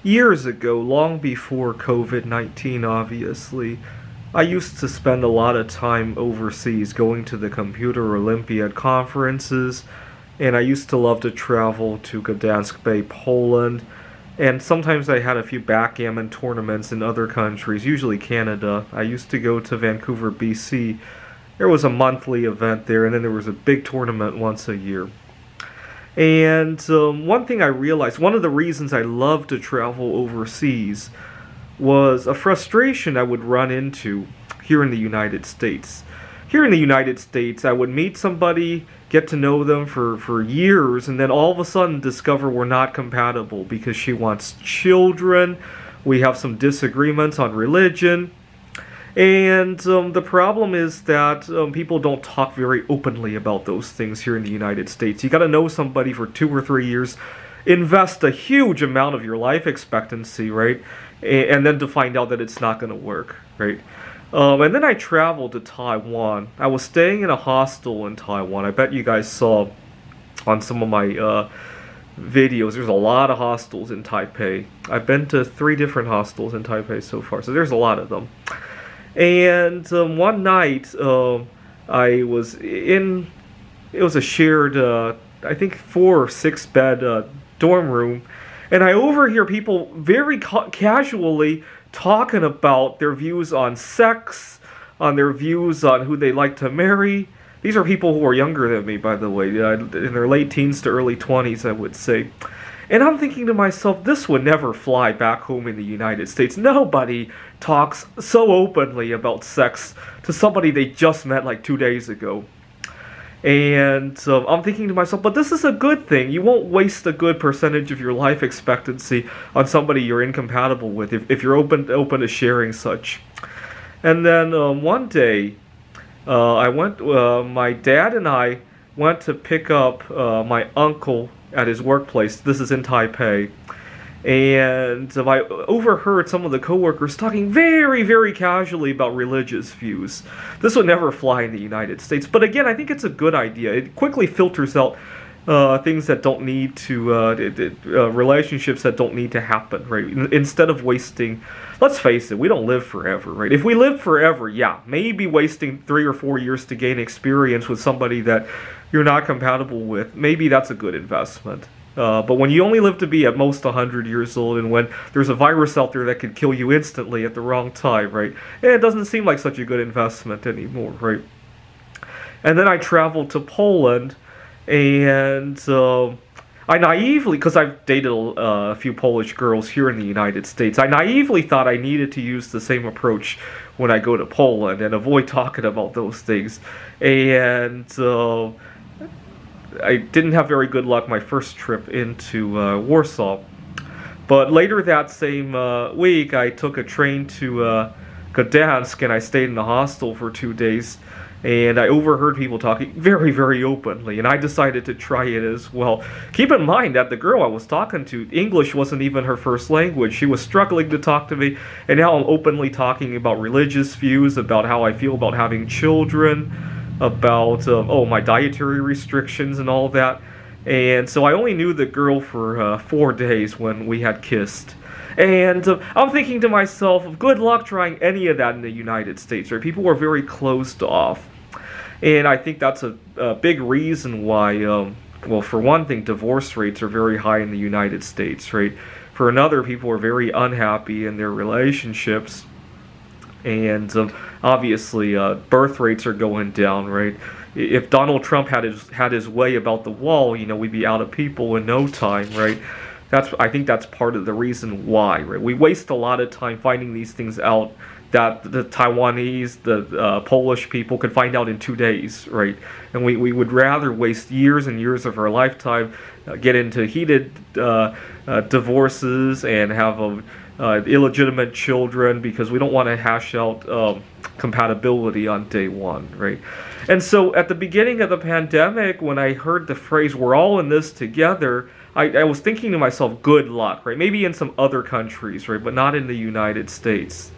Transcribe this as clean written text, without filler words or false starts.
Years ago, long before COVID-19, obviously, I used to spend a lot of time overseas going to the Computer Olympiad conferences, and I used to love to travel to Gdansk Bay, Poland, and sometimes I had a few backgammon tournaments in other countries, usually Canada. I used to go to Vancouver, BC. There was a monthly event there, and then there was a big tournament once a year. And one thing I realized, one of the reasons I love to travel overseas was a frustration I would run into here in the United States. Here in the United States, I would meet somebody, get to know them for years, and then all of a sudden discover we're not compatible because she wants children, we have some disagreements on religion, and the problem is that people don't talk very openly about those things here in the United States. You got to know somebody for 2 or 3 years, invest a huge amount of your life expectancy, right? And then to find out that it's not going to work, right? And then I traveled to Taiwan. I was staying in a hostel in Taiwan. I bet you guys saw on some of my videos, there's a lot of hostels in Taipei. I've been to 3 different hostels in Taipei so far, so there's a lot of them. And one night, I was in, it was a shared, I think 4 or 6 bed dorm room, and I overhear people very casually talking about their views on sex, on their views on who they like to marry. These are people who are younger than me, by the way, in their late teens to early 20s, I would say. And I'm thinking to myself, this would never fly back home in the United States. Nobody talks so openly about sex to somebody they just met like 2 days ago. And I'm thinking to myself, but this is a good thing. You won't waste a good percentage of your life expectancy on somebody you're incompatible with if you're open to sharing such. And then one day, my dad and I went to pick up my uncle at his workplace. This is in Taipei. And I overheard some of the coworkers talking very, very casually about religious views. This would never fly in the United States. But again, I think it's a good idea. It quickly filters out things that don't need to, relationships that don't need to happen, right? Instead of wasting, let's face it, we don't live forever, right? If we lived forever, yeah, maybe wasting 3 or 4 years to gain experience with somebody that you're not compatible with, maybe that's a good investment. But when you only live to be at most 100 years old, and when there's a virus out there that could kill you instantly at the wrong time, right? It doesn't seem like such a good investment anymore, right? And then I traveled to Poland, and I naively, because I've dated a few Polish girls here in the United States, I naively thought I needed to use the same approach when I go to Poland and avoid talking about those things. And I didn't have very good luck my first trip into Warsaw. But later that same week, I took a train to Gdansk, and I stayed in a hostel for 2 days. And I overheard people talking very, very openly, and I decided to try it as well. Keep in mind that the girl I was talking to, English wasn't even her first language. She was struggling to talk to me, and now I'm openly talking about religious views, about how I feel about having children, about my dietary restrictions and all that. And so I only knew the girl for 4 days when we had kissed. And I'm thinking to myself, good luck trying any of that in the United States, right? People are very closed off. And I think that's a big reason why, well, for one thing, divorce rates are very high in the United States, right? For another, people are very unhappy in their relationships. And obviously, birth rates are going down, right? If Donald Trump had his way about the wall, you know, we'd be out of people in no time, right? I think that's part of the reason why, right? We waste a lot of time finding these things out that the Taiwanese, the Polish people could find out in 2 days, right? And we would rather waste years and years of our lifetime, get into heated divorces and have illegitimate children because we don't want to hash out compatibility on day one, right? And so at the beginning of the pandemic, when I heard the phrase, we're all in this together, I was thinking to myself, good luck, right? Maybe in some other countries, right? But not in the United States.